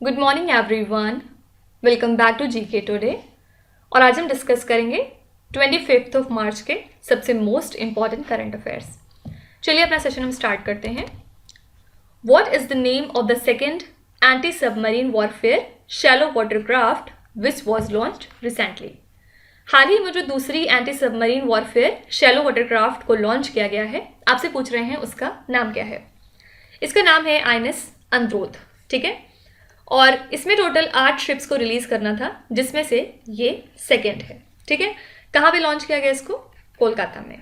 Good morning everyone, welcome back to GK today. और आज हम डिस्कस करेंगे 25 ऑफ मार्च के सबसे मोस्ट इंपॉर्टेंट करंट अफेयर्स। चलिए अपना सेशन हम स्टार्ट करते हैं। What is the name of the second anti submarine warfare shallow watercraft which was launched recently. हाल ही में जो दूसरी anti submarine warfare shallow watercraft को लॉन्च किया गया है, आपसे पूछ रहे हैं उसका नाम क्या है। इसका नाम है आईएनएस अंद्रोथ, ठीक है। और इसमें टोटल 8 शिप्स को रिलीज करना था, जिसमें से ये सेकेंड है, ठीक है। कहाँ पे लॉन्च किया गया इसको? कोलकाता में।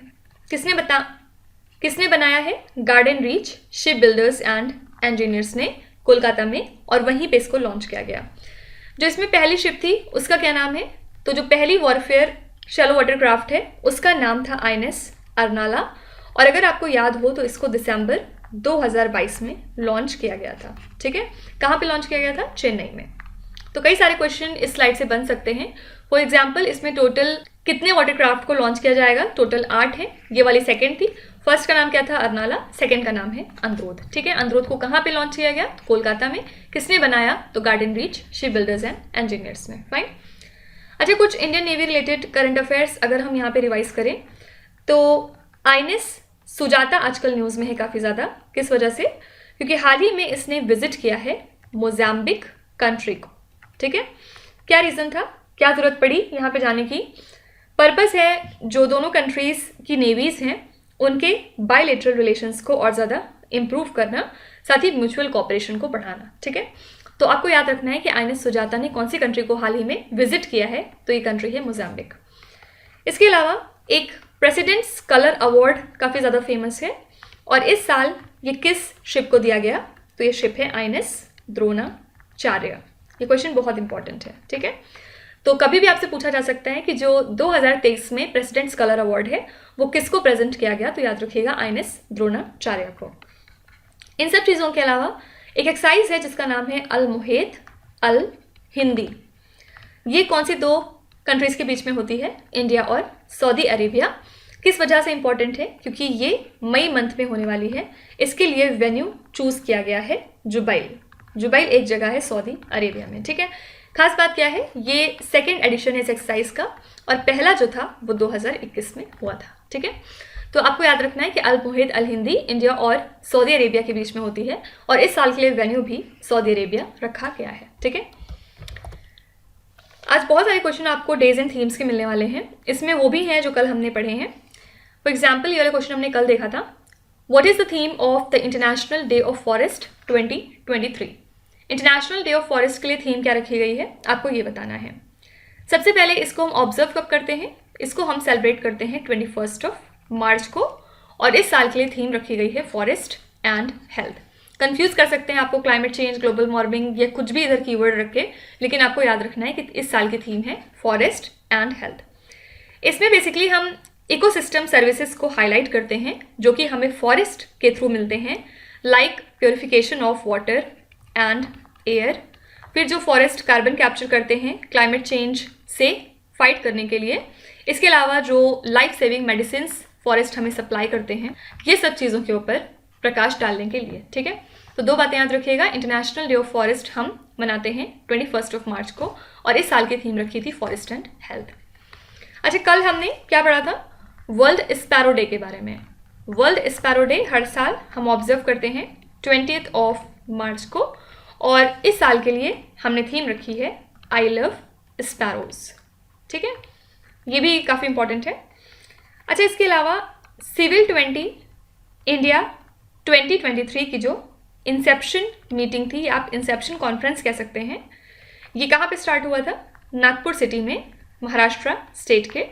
किसने बनाया है? Garden reach ship builders and engineers ने कोलकाता में, और वहीं पे इसको लॉन्च किया गया। जो इसमें पहली शिप थी उसका क्या नाम है? तो जो पहली वॉरफेयर शैलो वाटरक्राफ्ट है उसका नाम था आईएनएस अर्नाला। और अगर आपको याद हो तो इसको दिसंबर 2022 में लॉन्च किया गया था, ठीक है। कहाँ पे लॉन्च किया गया था? चेन्नई में। तो कई सारे क्वेश्चन इस स्लाइड से बन सकते हैं। फॉर एग्जाम्पल, इसमें टोटल कितने वाटरक्राफ्ट को लॉन्च किया जाएगा? टोटल 8 है। ये वाली सेकेंड थी। फर्स्ट का नाम क्या था? अर्नाला। सेकेंड का नाम है अंद्रोथ, ठीक है। अंद्रोथ को कहाँ पे लॉन्च किया गया? कोलकाता में। किसने बनाया? तो garden reach ship builders and engineers ने। फाइन। अच्छा, कुछ Indian navy related current affairs अगर हम यहाँ पे रिवाइज करें तो आईएनएस सुजाता आजकल न्यूज़ में है काफ़ी ज़्यादा। किस वजह से? क्योंकि हाल ही में इसने विजिट किया है मोजाम्बिक कंट्री को, ठीक है। क्या रीज़न था, क्या ज़रूरत पड़ी यहाँ पे जाने की? पर्पस है जो दोनों कंट्रीज़ की नेवीज़ हैं उनके बायलैटरल रिलेशंस को और ज़्यादा इम्प्रूव करना, साथ ही म्यूचुअल कोऑपरेशन को बढ़ाना, ठीक है। तो आपको याद रखना है कि आईएनएस सुजाता ने कौन सी कंट्री को हाल ही में विजिट किया है, तो ये कंट्री है मोजाम्बिक। इसके अलावा एक प्रेसिडेंट्स कलर अवार्ड काफ़ी ज़्यादा फेमस है, और इस साल ये किस शिप को दिया गया? तो ये शिप है आईएनएस द्रोणाचार्य। ये क्वेश्चन बहुत इंपॉर्टेंट है, ठीक है। तो कभी भी आपसे पूछा जा सकता है कि जो 2023 में प्रेसिडेंट्स कलर अवार्ड है वो किसको प्रेजेंट किया गया, तो याद रखिएगा आईएनएस द्रोणाचार्य को। इन सब चीज़ों के अलावा एक एक्सरसाइज है जिसका नाम है अल मुहेत अल हिंदी। ये कौन सी दो कंट्रीज़ के बीच में होती है? इंडिया और सऊदी अरेबिया। किस वजह से इंपॉर्टेंट है? क्योंकि ये मई मंथ में होने वाली है। इसके लिए वेन्यू चूज किया गया है जुबैल। जुबैल एक जगह है सऊदी अरेबिया में, ठीक है। खास बात क्या है, ये सेकेंड एडिशन है इस एक्सरसाइज का, और पहला जो था वो 2021 में हुआ था, ठीक है। तो आपको याद रखना है कि अल मुहेत अल हिंदी इंडिया और सऊदी अरेबिया के बीच में होती है, और इस साल के लिए वेन्यू भी सऊदी अरेबिया रखा गया है, ठीक है। आज बहुत सारे क्वेश्चन आपको डेज एंड थीम्स के मिलने वाले हैं। इसमें वो भी हैं जो कल हमने पढ़े हैं। फॉर एग्जाम्पल, ये वाला क्वेश्चन हमने कल देखा था। What is the theme of the international day of forest 2023? International day of forest के लिए थीम क्या रखी गई है, आपको ये बताना है। सबसे पहले इसको हम ऑब्जर्व कब करते हैं? इसको हम सेलिब्रेट करते हैं 21 ऑफ मार्च को, और इस साल के लिए थीम रखी गई है फॉरेस्ट एंड हेल्थ। कंफ्यूज कर सकते हैं आपको क्लाइमेट चेंज, ग्लोबल वार्मिंग या कुछ भी इधर कीवर्ड रख के, लेकिन आपको याद रखना है कि इस साल की थीम है फॉरेस्ट एंड हेल्थ। इसमें बेसिकली हम इकोसिस्टम सर्विसेज को हाईलाइट करते हैं जो कि हमें फॉरेस्ट के थ्रू मिलते हैं, like purification of water and air. फिर जो फॉरेस्ट कार्बन कैप्चर करते हैं क्लाइमेट चेंज से फाइट करने के लिए। इसके अलावा जो लाइफ सेविंग मेडिसिन फॉरेस्ट हमें सप्लाई करते हैं, ये सब चीज़ों के ऊपर प्रकाश डालने के लिए, ठीक है। तो दो बातें याद रखिएगा। इंटरनेशनल डे ऑफ फॉरेस्ट हम मनाते हैं 21 ऑफ मार्च को, और इस साल की थीम रखी थी फॉरेस्ट एंड हेल्थ। अच्छा, कल हमने क्या पढ़ा था? वर्ल्ड स्पैरो डे के बारे में। वर्ल्ड स्पैरो डे हर साल हम ऑब्जर्व करते हैं 20 ऑफ मार्च को, और इस साल के लिए हमने थीम रखी है आई लव स्पैरोज, ठीक है। ये भी काफ़ी इंपॉर्टेंट है। अच्छा, इसके अलावा सिविल 20 इंडिया 2023 की जो इंसेप्शन मीटिंग थी, आप इंसेप्शन कॉन्फ्रेंस कह सकते हैं, ये कहाँ पे स्टार्ट हुआ था? नागपुर सिटी में, महाराष्ट्र स्टेट के।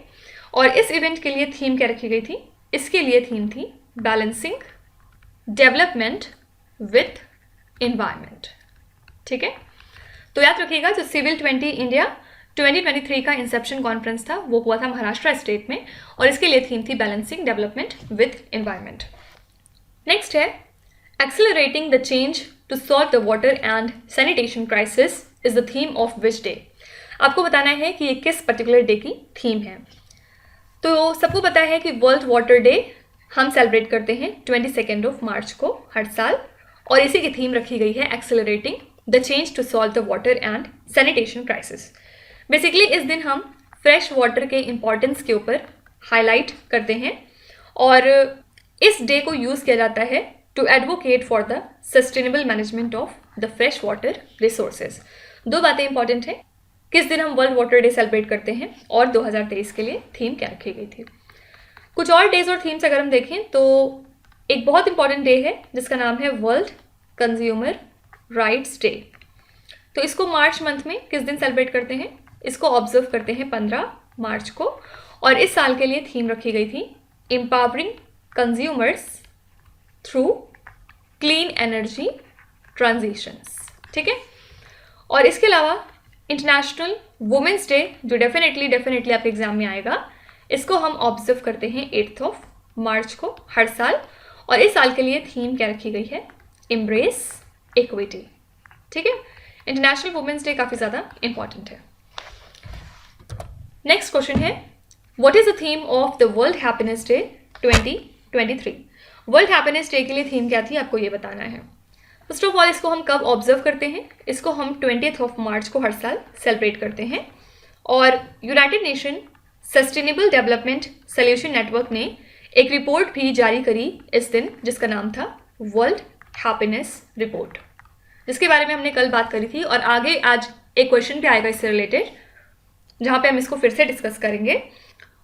और इस इवेंट के लिए थीम क्या रखी गई थी? इसके लिए थीम थी बैलेंसिंग डेवलपमेंट विथ एनवायरनमेंट, ठीक है। तो याद रखिएगा, जो सिविल 20 इंडिया 2023 का इंसेप्शन कॉन्फ्रेंस था वो हुआ था महाराष्ट्र स्टेट में, और इसके लिए थीम थी balancing development with environment. Next है accelerating the change to solve the water and sanitation crisis is the theme of which day. आपको बताना है कि ये किस पर्टिकुलर डे की थीम है। तो सबको पता है कि वर्ल्ड वाटर डे हम सेलिब्रेट करते हैं 22 ऑफ मार्च को हर साल, और इसी की थीम रखी गई है accelerating the change to solve the water and sanitation crisis. Basically इस दिन हम फ्रेश वाटर के इम्पोर्टेंस के ऊपर हाईलाइट करते हैं और इस डे को यूज़ किया जाता है to advocate for the sustainable management of the fresh water resources. दो बातें इंपॉर्टेंट हैं, किस दिन हम वर्ल्ड वाटर डे सेलिब्रेट करते हैं और 2023 के लिए थीम क्या रखी गई थी। कुछ और डेज और थीम्स अगर हम देखें तो एक बहुत इंपॉर्टेंट डे है जिसका नाम है वर्ल्ड कंज्यूमर राइट्स डे। तो इसको मार्च मंथ में किस दिन सेलिब्रेट करते हैं, इसको ऑब्जर्व करते हैं 15 मार्च को, और इस साल के लिए थीम रखी गई थी empowering consumers through clean energy transitions. ठीक है, और इसके अलावा इंटरनेशनल वुमेंस डे जो डेफिनेटली आपके एग्जाम में आएगा, इसको हम ऑब्जर्व करते हैं 8 मार्च को हर साल, और इस साल के लिए थीम क्या रखी गई है, एम्ब्रेस इक्विटी। ठीक है, इंटरनेशनल वुमेंस डे काफ़ी ज़्यादा इंपॉर्टेंट है। नेक्स्ट क्वेश्चन है, what is the theme of the world happiness day 2023। World happiness day के लिए थीम क्या थी, आपको ये बताना है। फर्स्ट ऑफ ऑल इसको हम कब ऑब्जर्व करते हैं, इसको हम 20 मार्च को हर साल सेलिब्रेट करते हैं, और United nation sustainable development solution network ने एक रिपोर्ट भी जारी करी इस दिन जिसका नाम था वर्ल्ड हैप्पीनेस रिपोर्ट, जिसके बारे में हमने कल बात करी थी, और आगे आज एक क्वेश्चन भी आएगा इससे रिलेटेड जहाँ पे हम इसको फिर से डिस्कस करेंगे।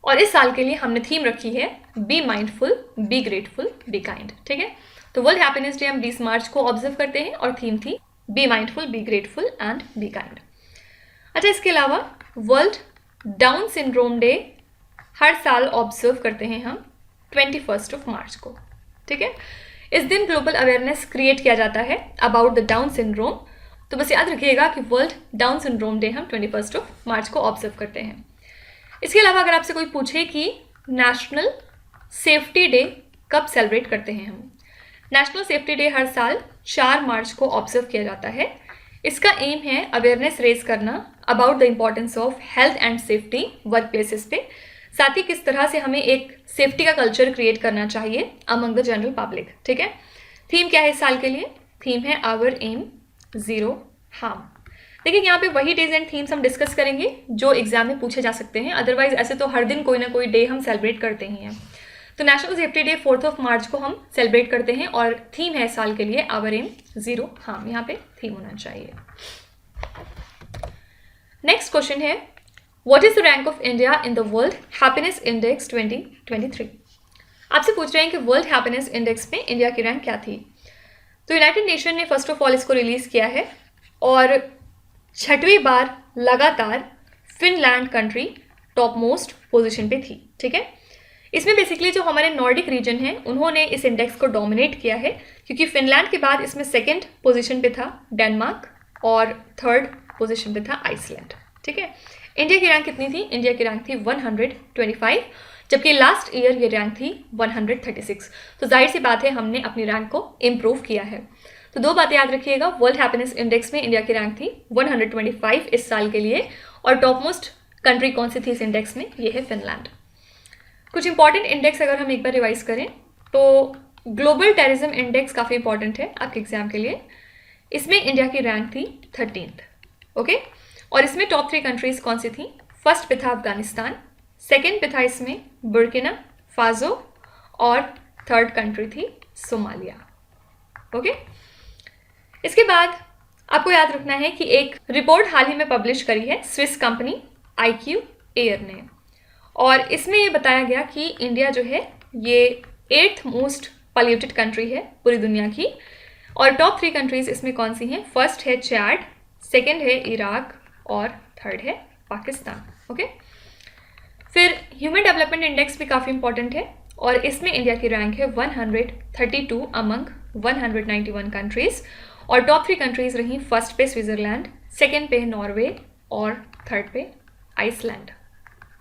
और इस साल के लिए हमने थीम रखी है be mindful, be grateful, be kind. ठीक है, तो वर्ल्ड हैप्पीनेस डे हम 20 मार्च को ऑब्जर्व करते हैं और थीम थी be mindful, be grateful and be kind. अच्छा, इसके अलावा वर्ल्ड डाउन सिंड्रोम डे हर साल ऑब्जर्व करते हैं हम 21 मार्च को। ठीक है, इस दिन ग्लोबल अवेयरनेस क्रिएट किया जाता है अबाउट द डाउन सिंड्रोम। तो बस याद रखिएगा कि वर्ल्ड डाउन सिंड्रोम डे हम 21 मार्च को ऑब्जर्व करते हैं। इसके अलावा अगर आपसे कोई पूछे कि नेशनल सेफ्टी डे कब सेलिब्रेट करते हैं हम, नेशनल सेफ्टी डे हर साल 4 मार्च को ऑब्जर्व किया जाता है। इसका एम है अवेयरनेस रेज करना about the importance of health and safety work places पे, साथ ही किस तरह से हमें एक सेफ्टी का कल्चर क्रिएट करना चाहिए अमंग द जनरल पब्लिक। ठीक है, थीम क्या है इस साल के लिए, थीम है आवर एम जीरो हार्म। देखिए यहाँ पे वही डेज एंड थीम्स हम डिस्कस करेंगे जो एग्जाम में पूछे जा सकते हैं, अदरवाइज ऐसे तो हर दिन कोई ना कोई डे हम सेलिब्रेट करते ही हैं। तो नेशनल सेफ्टी डे 4 मार्च को हम सेलिब्रेट करते हैं और थीम है इस साल के लिए आवर एम जीरो हार्म, यहाँ पे थीम होना चाहिए। नेक्स्ट क्वेश्चन है, what is the rank of India in the world happiness index 2023। आपसे पूछ रहे हैं कि वर्ल्ड हैप्पीनेस इंडेक्स में इंडिया की रैंक क्या थी। तो यूनाइटेड नेशन ने फर्स्ट ऑफ ऑल इसको रिलीज किया है और 6वीं बार लगातार Finland country top most position पे थी। ठीक है, इसमें बेसिकली जो हमारे नॉर्डिक रीजन है उन्होंने इस इंडेक्स को डोमिनेट किया है, क्योंकि फिनलैंड के बाद इसमें 2nd पोजीशन पे था डेनमार्क और 3rd पोजीशन पे था आइसलैंड। ठीक है, इंडिया की रैंक कितनी थी, इंडिया की रैंक थी 125, जबकि लास्ट ईयर ये रैंक थी 136। तो जाहिर सी बात है हमने अपनी रैंक को इम्प्रूव किया है। तो दो बातें याद रखिएगा, वर्ल्ड हैप्पीनेस इंडेक्स में इंडिया की रैंक थी 125 इस साल के लिए, और टॉप मोस्ट कंट्री कौन सी थी इस इंडेक्स में, ये है फिनलैंड। कुछ इंपॉर्टेंट इंडेक्स अगर हम एक बार रिवाइज करें तो ग्लोबल टेररिज्म इंडेक्स काफ़ी इंपॉर्टेंट है आपके एग्जाम के लिए। इसमें इंडिया की रैंक थी 13th। ओके, और इसमें टॉप 3 कंट्रीज कौन सी थी, फर्स्ट पे था अफगानिस्तान, 2nd पे था इसमें बुर्किना फासो, और 3rd कंट्री थी सोमालिया। ओके, इसके बाद आपको याद रखना है कि एक रिपोर्ट हाल ही में पब्लिश करी है स्विस कंपनी IQ एयर ने, और इसमें ये बताया गया कि इंडिया जो है ये 8th मोस्ट पॉल्यूटेड कंट्री है पूरी दुनिया की, और टॉप 3 कंट्रीज इसमें कौन सी हैं, फर्स्ट है चैड, 2nd है इराक, और 3rd है पाकिस्तान। ओके, फिर ह्यूमन डेवलपमेंट इंडेक्स भी काफ़ी इंपॉर्टेंट है, और इसमें इंडिया की रैंक है 132 अमंग 191 कंट्रीज, और टॉप 3 कंट्रीज रही, फर्स्ट पे स्विट्जरलैंड, 2nd पे नॉर्वे, और 3rd पे आइसलैंड।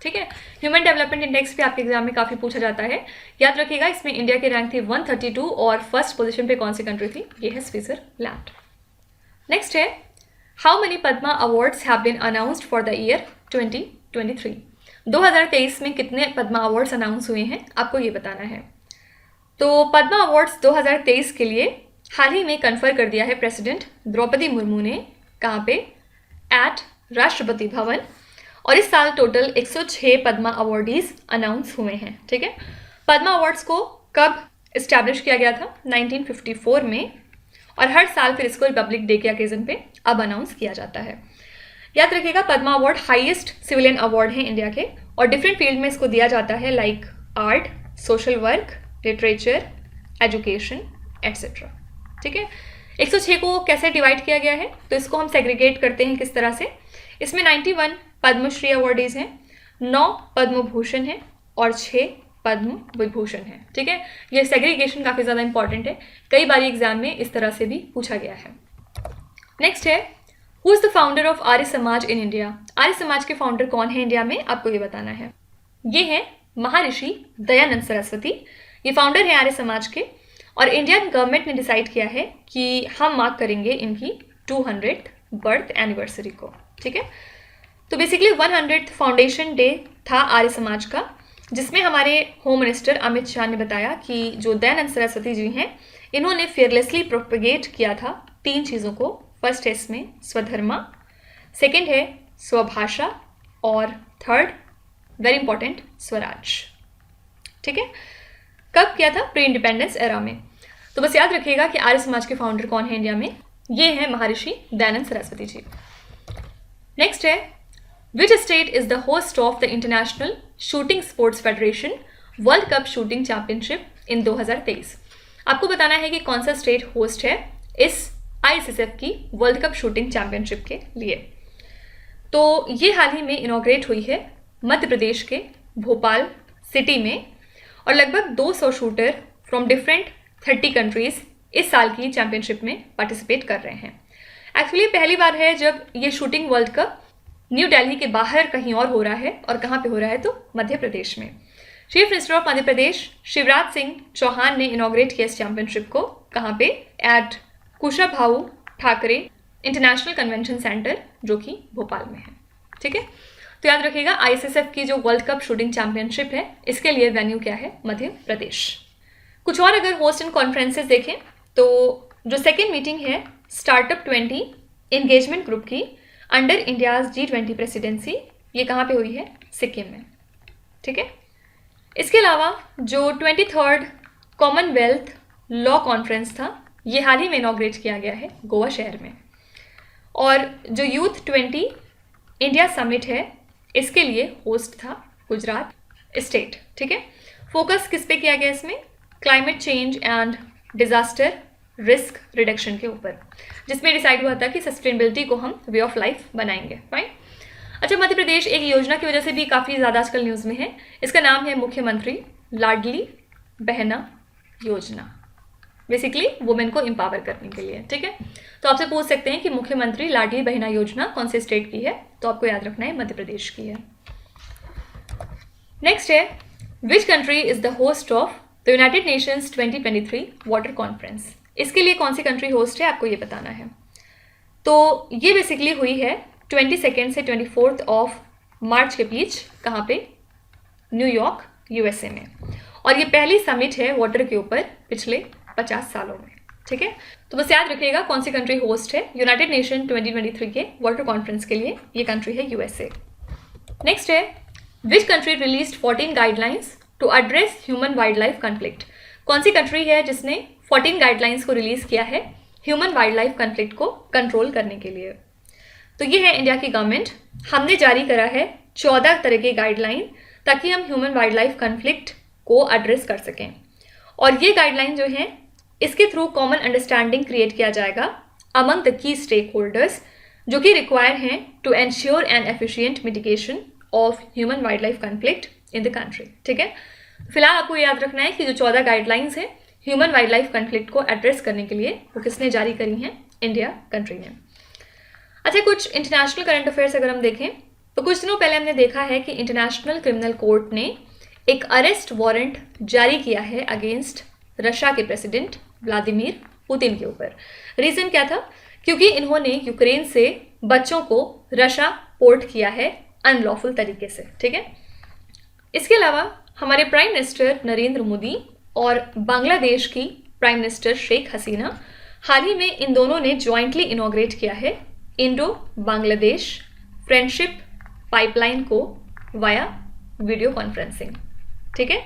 ठीक है, ह्यूमन डेवलपमेंट इंडेक्स भी आपके एग्जाम में काफ़ी पूछा जाता है, याद रखिएगा इसमें इंडिया की रैंक थी 132, और फर्स्ट पोजीशन पे कौन सी कंट्री थी, ये है स्विट्जरलैंड। नेक्स्ट है, how many Padma awards have been announced for the year 2023। 2023 में कितने पद्मा अवार्ड्स अनाउंस हुए हैं आपको ये बताना है। तो पद्मा अवार्ड्स 2023 के लिए हाल ही में कन्फर कर दिया है प्रेसिडेंट द्रौपदी मुर्मू ने, कहाँ पे, एट राष्ट्रपति भवन। और इस साल टोटल 106 पद्मा अवार्डीज अनाउंस हुए हैं। ठीक है, पद्मा अवार्ड्स को कब इस्टेब्लिश किया गया था? 1954 में, और हर साल फिर इसको रिपब्लिक डे के ओकेजन पे अब अनाउंस किया जाता है। याद रखिएगा, Padma award highest civilian award है इंडिया के, और डिफरेंट फील्ड में इसको दिया जाता है, like art, social work, literature, education, etcetera. ठीक है, 106 को कैसे डिवाइड किया गया है? तो इसको हम सेग्रीगेट करते हैं किस तरह से। इसमें 91 पद्मश्री अवार्डीज हैं, 9 पद्म भूषण हैं और 6 पद्म विभूषण है। ठीक है, ये सेग्रीगेशन काफ़ी ज़्यादा इंपॉर्टेंट है, कई बार एग्जाम में इस तरह से भी पूछा गया है। नेक्स्ट है, who is the founder of Arya Samaj in India? Arya Samaj के फाउंडर कौन है इंडिया में, आपको ये बताना है। ये है महर्षि दयानंद सरस्वती, ये फाउंडर है आर्य समाज के, और इंडियन गवर्नमेंट ने डिसाइड किया है कि हम मार्क करेंगे इनकी 200th बर्थ एनिवर्सरी को। ठीक है, तो बेसिकली 100th फाउंडेशन डे था आर्य समाज का, जिसमें हमारे होम मिनिस्टर अमित शाह ने बताया कि जो दयानंद सरस्वती जी हैं, इन्होंने फियरलेसली प्रोपेगेट किया था 3 चीज़ों को। फर्स्ट है इसमें स्वधर्मा, सेकेंड है स्वभाषा, और थर्ड वेरी इंपॉर्टेंट स्वराज। ठीक है, कब किया था? प्री इंडिपेंडेंस एरा में। तो बस याद रखिएगा कि आर्य समाज के फाउंडर कौन है इंडिया में, ये है महर्षि दयानंद सरस्वती जी। नेक्स्ट है, which state is the host of the international shooting sports federation world cup shooting championship इन 2023? आपको बताना है कि कौन सा स्टेट होस्ट है इस ISSF की वर्ल्ड कप शूटिंग चैंपियनशिप के लिए। तो ये हाल ही में इनॉग्रेट हुई है मध्य प्रदेश के भोपाल सिटी में, और लगभग 200 शूटर फ्रॉम डिफरेंट 30 कंट्रीज इस साल की चैंपियनशिप में पार्टिसिपेट कर रहे हैं। एक्चुअली पहली बार है जब ये shooting world cup new Delhi के बाहर कहीं और हो रहा है, और कहाँ पे हो रहा है? तो मध्य प्रदेश में। Chief minister of Madhya Pradesh Shivraj Singh Chouhan ने इनॉग्रेट किया इस चैंपियनशिप को, कहाँ पे? At Kushabhau Thackeray international convention centre, जो कि भोपाल में है। ठीक है, तो याद रखिएगा ISSF की जो वर्ल्ड कप शूटिंग चैंपियनशिप है, इसके लिए वेन्यू क्या है? मध्य प्रदेश। कुछ और अगर होस्ट एंड कॉन्फ्रेंसेस देखें तो जो सेकेंड मीटिंग है स्टार्टअप 20 एंगेजमेंट ग्रुप की अंडर इंडियाज G20 प्रेसिडेंसी, ये कहाँ पे हुई है? सिक्किम में। ठीक है, इसके अलावा जो 23rd कॉमनवेल्थ लॉ कॉन्फ्रेंस था, ये हाल ही में इनॉग्रेट किया गया है गोवा शहर में। और जो यूथ 20 इंडिया समिट है, इसके लिए होस्ट था गुजरात स्टेट। ठीक है, फोकस किस पे किया गया इसमें? Climate change and disaster risk reduction के ऊपर, जिसमें डिसाइड हुआ था कि सस्टेनेबिलिटी को हम वे ऑफ लाइफ बनाएंगे। फाइन। अच्छा, मध्य प्रदेश एक योजना की वजह से भी काफ़ी ज़्यादा आजकल न्यूज़ में है, इसका नाम है मुख्यमंत्री लाडली बहना योजना, बेसिकली वुमेन को एम्पावर करने के लिए। ठीक है, तो आपसे पूछ सकते हैं कि मुख्यमंत्री लाडली बहना योजना कौन से स्टेट की है, तो आपको याद रखना है मध्य प्रदेश की है। नेक्स्ट है, which country is the host of the United Nations 2023 water conference? इसके लिए कौन सी कंट्री होस्ट है, आपको ये बताना है। तो ये बेसिकली हुई है 22 से 24 ऑफ मार्च के बीच, कहाँ पे? न्यूयॉर्क USA में, और ये पहली समिट है वाटर के ऊपर पिछले 50 सालों में। ठीक है, तो बस याद रखिएगा कौन सी कंट्री होस्ट है यूनाइटेड नेशन 2023 के वाटर कॉन्फ्रेंस के लिए, ये कंट्री है USA। नेक्स्ट है, which country released 14 guidelines to address human wild life conflict? कौन सी कंट्री है जिसने 14 गाइडलाइंस को रिलीज किया है ह्यूमन वाइल्ड लाइफ कॉन्फ्लिक्ट को कंट्रोल करने के लिए? तो ये है इंडिया की गवर्नमेंट। हमने जारी करा है 14 तरह के गाइडलाइन, ताकि हम ह्यूमन वाइल्ड लाइफ कॉन्फ्लिक्ट को एड्रेस कर सकें। और ये गाइडलाइन जो हैं, इसके थ्रू कॉमन अंडरस्टैंडिंग क्रिएट किया जाएगा among the key stake holders, जो कि रिक्वायर हैं to ensure an efficient mitigation of human wild life conflict in the country. ठीक है, फिलहाल आपको याद रखना है कि जो 14 गाइडलाइंस हैं ह्यूमन वाइल्ड लाइफ कॉन्फ्लिक्ट को एड्रेस करने के लिए, वो किसने जारी करी हैं? इंडिया कंट्री ने। अच्छा, कुछ इंटरनेशनल करंट अफेयर्स अगर हम देखें तो कुछ दिनों पहले हमने देखा है कि इंटरनेशनल क्रिमिनल कोर्ट ने एक अरेस्ट वारंट जारी किया है अगेंस्ट रशिया के प्रेसिडेंट व्लादिमीर पुतिन के ऊपर। रीज़न क्या था? क्योंकि इन्होंने यूक्रेन से बच्चों को रशिया पोर्ट किया है अनलॉफुल तरीके से। ठीक है, इसके अलावा हमारे प्राइम मिनिस्टर नरेंद्र मोदी और बांग्लादेश की प्राइम मिनिस्टर शेख हसीना हाल ही में इन दोनों ने ज्वाइंटली इनॉग्रेट किया है इंडो बांग्लादेश फ्रेंडशिप पाइपलाइन को वाया वीडियो कॉन्फ्रेंसिंग। ठीक है,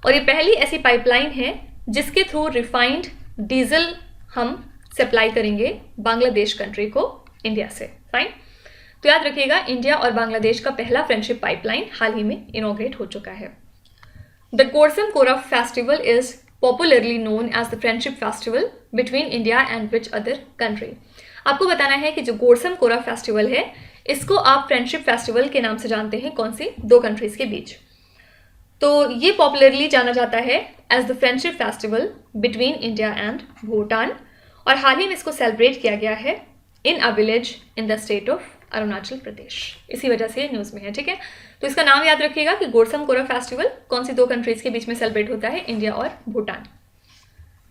और ये पहली ऐसी पाइपलाइन है जिसके थ्रू रिफाइंड डीजल हम सप्लाई करेंगे बांग्लादेश कंट्री को इंडिया से। फाइन, तो याद रखिएगा इंडिया और बांग्लादेश का पहला फ्रेंडशिप पाइपलाइन हाल ही में इनॉग्रेट हो चुका है। The Gorsam Kora festival is popularly known as the friendship festival between India and which other country. आपको बताना है कि जो गोरसम कोरफ फेस्टिवल है इसको आप फ्रेंडशिप फेस्टिवल के नाम से जानते हैं कौन सी दो कंट्रीज के बीच। तो ये पॉपुलरली जाना जाता है as the friendship festival between India and Bhutan, और हाल ही में इसको सेलिब्रेट किया गया है in a village in the state of Arunachal Pradesh. इसी वजह से ये न्यूज़ में है। ठीक है, तो इसका नाम याद रखिएगा कि गोरसम कोरफ फेस्टिवल कौन सी दो कंट्रीज के बीच में सेलिब्रेट होता है, इंडिया और भूटान।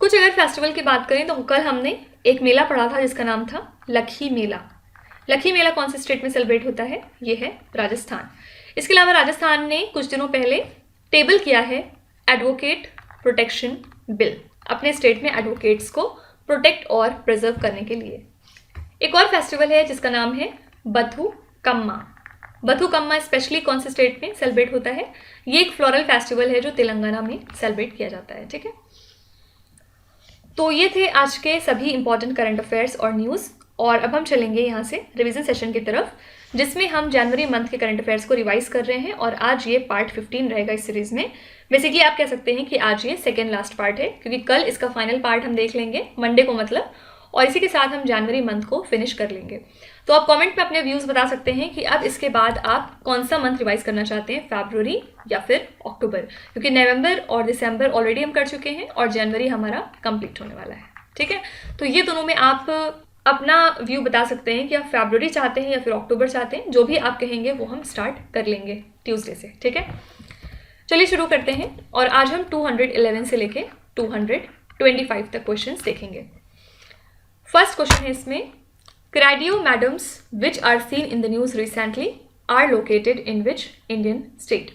कुछ अगर फेस्टिवल की बात करें तो कल हमने एक मेला पढ़ा था जिसका नाम था लखी मेला। लखी मेला कौन से स्टेट में सेलिब्रेट होता है, ये है राजस्थान। इसके अलावा राजस्थान ने कुछ दिनों पहले टेबल किया है एडवोकेट प्रोटेक्शन बिल, अपने स्टेट में एडवोकेट्स को प्रोटेक्ट और प्रिजर्व करने के लिए। एक और फेस्टिवल है जिसका नाम है बथुकम्मा। बथुकम्मा स्पेशली कौन से स्टेट में सेलिब्रेट होता है, ये एक फ्लोरल फेस्टिवल है जो तेलंगाना में सेलिब्रेट किया जाता है। ठीक है, तो ये थे आज के सभी इंपॉर्टेंट करंट अफेयर्स और न्यूज़, और अब हम चलेंगे यहाँ से रिवीजन सेशन की तरफ जिसमें हम जनवरी मंथ के करंट अफेयर्स को रिवाइज कर रहे हैं, और आज ये पार्ट 15 रहेगा इस सीरीज में। बेसिकली आप कह सकते हैं कि आज ये सेकेंड लास्ट पार्ट है क्योंकि कल इसका फाइनल पार्ट हम देख लेंगे मंडे को मतलब, और इसी के साथ हम जनवरी मंथ को फिनिश कर लेंगे। तो आप कमेंट में अपने व्यूज़ बता सकते हैं कि अब इसके बाद आप कौन सा मंथ रिवाइज करना चाहते हैं, फरवरी या फिर अक्टूबर, क्योंकि नवंबर और दिसंबर ऑलरेडी हम कर चुके हैं और जनवरी हमारा कंप्लीट होने वाला है। ठीक है, तो ये दोनों में आप अपना व्यू बता सकते हैं कि आप फरवरी चाहते हैं या फिर अक्टूबर चाहते हैं। जो भी आप कहेंगे वो हम स्टार्ट कर लेंगे ट्यूसडे से। ठीक है, चलिए शुरू करते हैं, और आज हम 211 से लेके 225 तक क्वेश्चंस देखेंगे। फर्स्ट क्वेश्चन है इसमें, Charaideo Moidams which are seen in the news recently are located in which Indian state.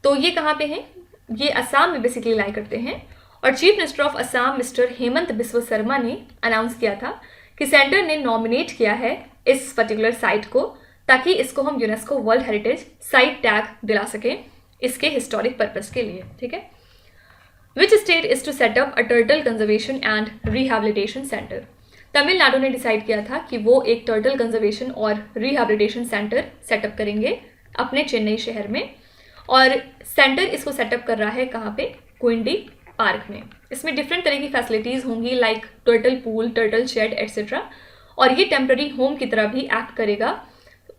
तो ये कहाँ पे हैं, ये असम में बेसिकली लाई करते हैं, और chief minister of Assam mister Hemant Biswa Sharma ने अनाउंस किया था कि सेंटर ने नॉमिनेट किया है इस पर्टिकुलर साइट को ताकि इसको हम UNESCO world heritage site tag दिला सकें इसके हिस्टोरिक पर्पस के लिए। ठीक है, which state is to set up a turtle conservation and rehabilitation centre. Tamil Nadu ने डिसाइड किया था कि वो एक टर्टल कंजर्वेशन और रिहैबिलिटेशन सेंटर सेटअप करेंगे अपने चेन्नई शहर में, और सेंटर इसको सेटअप कर रहा है कहाँ पे, क्विंडी पार्क में। इसमें डिफरेंट तरह की फैसिलिटीज़ होंगी like turtle pool, turtle shed etcetera, और ये टेम्प्रेरी होम की तरह भी एक्ट करेगा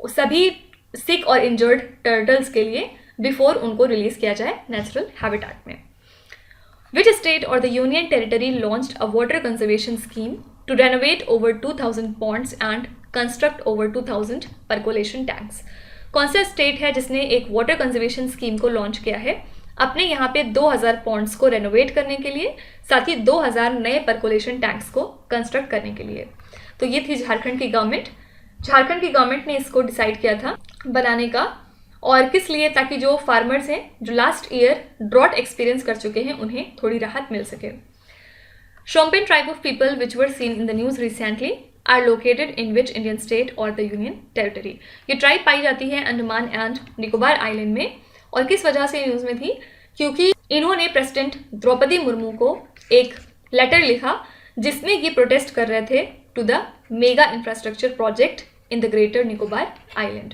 सभी सिक और इंजर्ड टर्टल्स के लिए बिफोर उनको रिलीज किया जाए नेचुरल हैबिटेट में। विच स्टेट और the union territory launched a water conservation scheme to renovate over 2000 ponds and construct over 2000 percolation tanks. कौन सा स्टेट है जिसने एक वाटर कंजर्वेशन स्कीम को लॉन्च किया है अपने यहाँ पे 2000 पॉन्ड्स को रेनोवेट करने के लिए, साथ ही 2000 नए परकोलेशन टैंक्स को कंस्ट्रक्ट करने के लिए। तो ये थी झारखंड की गवर्नमेंट। झारखंड की गवर्नमेंट ने इसको डिसाइड किया था बनाने का, और किस लिए, ताकि जो फार्मर्स हैं जो लास्ट ईयर ड्रॉट एक्सपीरियंस कर चुके हैं उन्हें थोड़ी राहत मिल सके। Shompen tribe of people which were seen in the news recently are located in which Indian state और द यूनियन टेरिटरी। ये ट्राइब पाई जाती है अंडमान एंड निकोबार आइलैंड में, और किस वजह से न्यूज़ में थी, क्योंकि इन्होंने प्रेसिडेंट द्रौपदी मुर्मू को एक लेटर लिखा जिसमें ये प्रोटेस्ट कर रहे थे to the mega infrastructure project in the greater Nicobar island,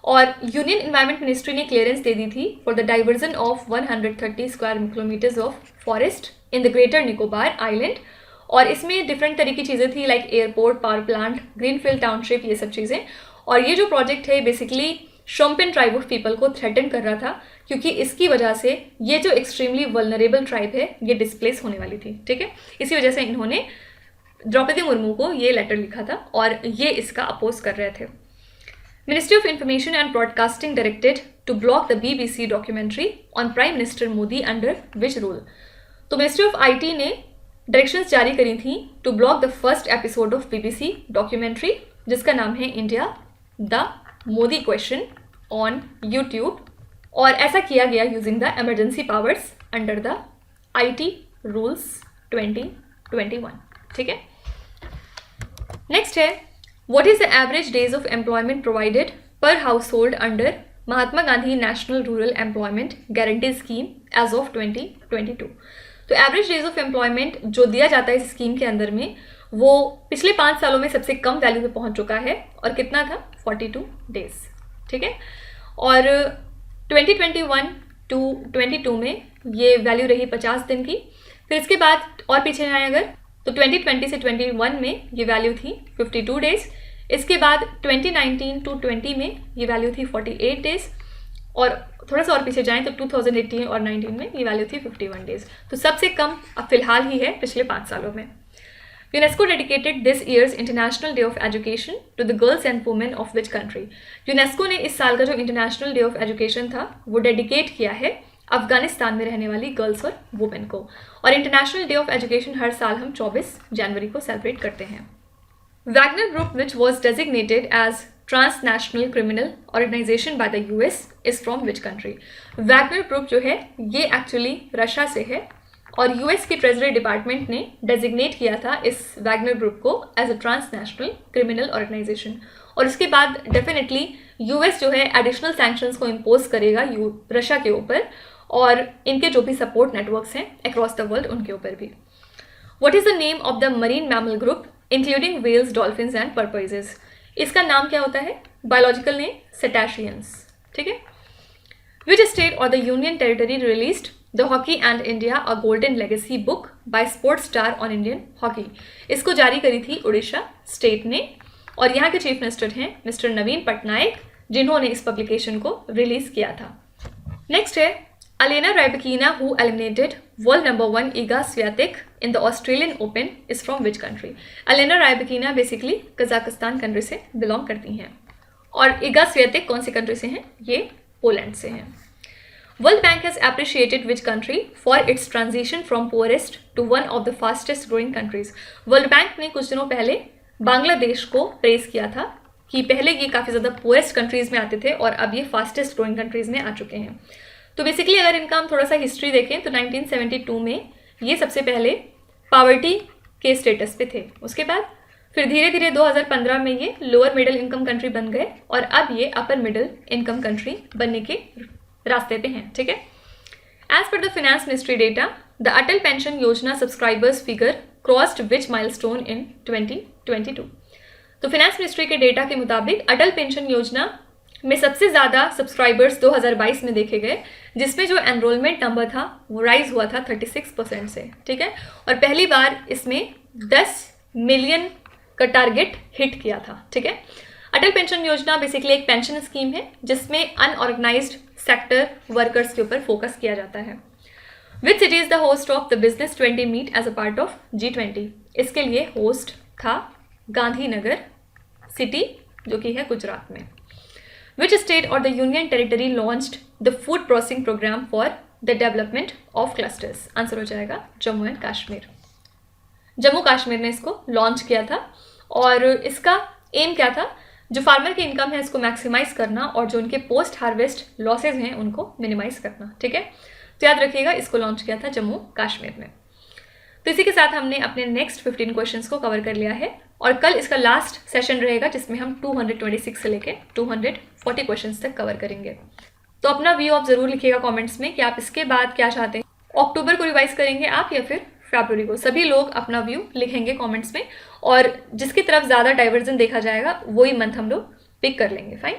और यूनियन एनवायरनमेंट मिनिस्ट्री ने क्लियरेंस दे दी थी for the diversion of 130 square kilometres of forest in the greater Nicobar island, और इसमें डिफरेंट तरह की चीज़ें थी like airport, power plant, greenfield township, ये सब चीज़ें। और ये जो प्रोजेक्ट है basically Shompen tribe of people को थ्रेटन कर रहा था, क्योंकि इसकी वजह से ये जो एक्सट्रीमली वल्नरेबल ट्राइब है ये डिस्प्लेस होने वाली थी। ठीक है, इसी वजह से इन्होंने द्रौपदी मुर्मू को ये लेटर लिखा था और ये इसका अपोज कर रहे थे। Ministry of information and broadcasting directed to block the BBC documentary on prime minister Modi under which rule. तो मिनिस्ट्री ऑफ IT ने डायरेक्शंस जारी करी थी to block the first episode of BBC documentary जिसका नाम है India the Modi question on YouTube, और ऐसा किया गया using the emergency powers under the IT rules 2021। ठीक है। नेक्स्ट है, what is the average days of employment provided per household under Mahatma Gandhi national rural employment guarantee scheme as of 2022। तो average days of employment जो दिया जाता है इस scheme के अंदर में, वो पिछले 5 सालों में सबसे कम वैल्यू पे पहुंच चुका है, और कितना था, 42 डेज, ठीक है। और 2021 टू 22 में ये वैल्यू रही 50 दिन की। फिर इसके बाद और पीछे आए अगर, तो 2020 से 21 में ये वैल्यू थी 52 डेज। इसके बाद 2019 टू 20 में ये वैल्यू थी 48 डेज, और थोड़ा सा और पीछे जाएं तो 2018 और 19 में ये वैल्यू थी 51 डेज। तो सबसे कम अब फिलहाल ही है पिछले 5 सालों में। UNESCO dedicated this year's international day of education to the girls and women of which country. UNESCO ने इस साल का जो इंटरनेशनल डे ऑफ एजुकेशन था वो डेडिकेट किया है अफगानिस्तान में रहने वाली गर्ल्स और वुमेन को। और इंटरनेशनल डे ऑफ एजुकेशन हर साल हम 24 जनवरी को सेलिब्रेट करते हैं। Wagner group which was designated as transnational criminal organisation by the US is from which country. Wagner group जो है ये एक्चुअली रशिया से है, और यूएस की ट्रेजरी डिपार्टमेंट ने डेजिग्नेट किया था इस वैगनर ग्रुप को as a transnational criminal organization. और उसके बाद डेफिनेटली यूएस जो है एडिशनल सैंक्शंस को इम्पोज करेगा रशिया के ऊपर, और इनके जो भी सपोर्ट नेटवर्क्स हैं अक्रॉस द वर्ल्ड उनके ऊपर भी। What is the name of the marine mammal group including whales, dolphins and porpoises. इसका नाम क्या होता है, बायोलॉजिकल नेम सेटाशियंस, ठीक है। विच स्टेट और the union territory released the hockey and India a golden legacy book by sports star on Indian hockey. इसको जारी करी थी उड़ीसा स्टेट ने, और यहाँ के चीफ मिनिस्टर हैं मिस्टर नवीन पटनायक, जिन्होंने इस पब्लिकेशन को रिलीज किया था। नेक्स्ट है, Elena Rybakina who eliminated world number 1 Iga Swiatek in the Australian Open is from which country. Elena Rybakina basically Kazakhstan country से बिलोंग करती हैं, और ईगा स्वियातेक कौन सी कंट्री से हैं, ये पोलैंड से हैं। World Bank has appreciated which country for its transition from poorest to one of the fastest growing countries. World Bank ने कुछ दिनों पहले बांग्लादेश को प्रेज किया था कि पहले ये काफ़ी ज़्यादा पोएस्ट कंट्रीज़ में आते थे और अब ये फास्टेस्ट ग्रोइंग कंट्रीज़ में आ चुके हैं। तो बेसिकली अगर इनका हम थोड़ा सा हिस्ट्री देखें तो 1972 में ये सबसे पहले पावर्टी के स्टेटस पे थे, उसके बाद फिर धीरे धीरे 2015 में ये लोअर मिडिल इनकम कंट्री बन गए, और अब ये अपर मिडिल इनकम कंट्री बनने के रास्ते पे हैं, ठीक है। As per the finance ministry data, the Atal pension Yojana subscribers figure crossed which milestone in 2022। तो फाइनेंस मिनिस्ट्री के डेटा के मुताबिक अटल पेंशन योजना में सबसे ज़्यादा सब्सक्राइबर्स 2022 में देखे गए, जिसमें जो एनरोलमेंट नंबर था वो राइज हुआ था 36% से, ठीक है। और पहली बार इसमें 10 मिलियन का टारगेट हिट किया था, ठीक है। अटल पेंशन योजना बेसिकली एक पेंशन स्कीम है जिसमें अनऑर्गेनाइज्ड सेक्टर वर्कर्स के ऊपर फोकस किया जाता है। Which city is the host of the business 20 meet as a part of G20। इसके लिए होस्ट था गांधीनगर सिटी जो कि है गुजरात में। विच स्टेट और the union territory launched the food processing program for the development of clusters. Answer हो जाएगा जम्मू एंड कश्मीर। जम्मू कश्मीर ने इसको लॉन्च किया था, और इसका एम क्या था, जो फार्मर की इनकम है इसको मैक्सिमाइज करना और जो उनके पोस्ट हार्वेस्ट लॉसेज हैं उनको मिनिमाइज करना, ठीक है। तो याद रखिएगा इसको लॉन्च किया था जम्मू कश्मीर में। तो इसी के साथ हमने अपने नेक्स्ट 15 क्वेश्चंस को कवर कर लिया है, और कल इसका लास्ट सेशन रहेगा जिसमें हम 226 से लेकर 240 क्वेश्चंस तक कवर करेंगे। तो अपना व्यू आप ज़रूर लिखिएगा कमेंट्स में कि आप इसके बाद क्या चाहते हैं, अक्टूबर को रिवाइज करेंगे आप या फिर फरवरी को। सभी लोग अपना व्यू लिखेंगे कमेंट्स में, और जिसकी तरफ ज़्यादा डाइवर्जन देखा जाएगा वही मंथ हम लोग पिक कर लेंगे, फाइन।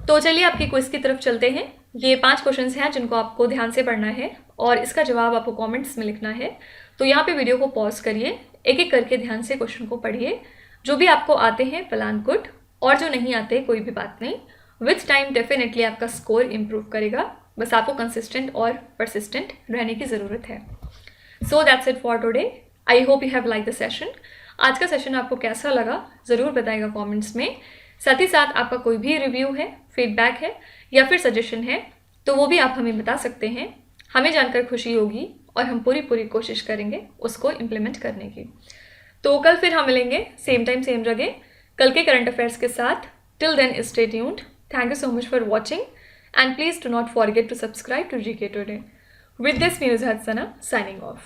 तो चलिए आपकी क्विज की तरफ चलते हैं। ये 5 क्वेश्चंस हैं जिनको आपको ध्यान से पढ़ना है और इसका जवाब आपको कमेंट्स में लिखना है। तो यहाँ पे वीडियो को पॉज करिए, एक एक करके ध्यान से क्वेश्चन को पढ़िए। जो भी आपको आते हैं प्लान गुड, और जो नहीं आते कोई भी बात नहीं, विथ टाइम डेफिनेटली आपका स्कोर इम्प्रूव करेगा। बस आपको कंसिस्टेंट और परसिस्टेंट रहने की ज़रूरत है। So that's it for today. I hope you have like the session. आज का सेशन आपको कैसा लगा ज़रूर बताइएगा कमेंट्स में। साथ ही साथ आपका कोई भी रिव्यू है, फीडबैक है या फिर सजेशन है तो वो भी आप हमें बता सकते हैं। हमें जानकर खुशी होगी और हम पूरी कोशिश करेंगे उसको इम्प्लीमेंट करने की। तो कल फिर हम मिलेंगे सेम टाइम सेम जगह कल के करंट अफेयर्स के साथ। Till then stay tuned. Thank you so much for watching and please do not forget to subscribe to GK Today. With this, Muse Hadsana signing off.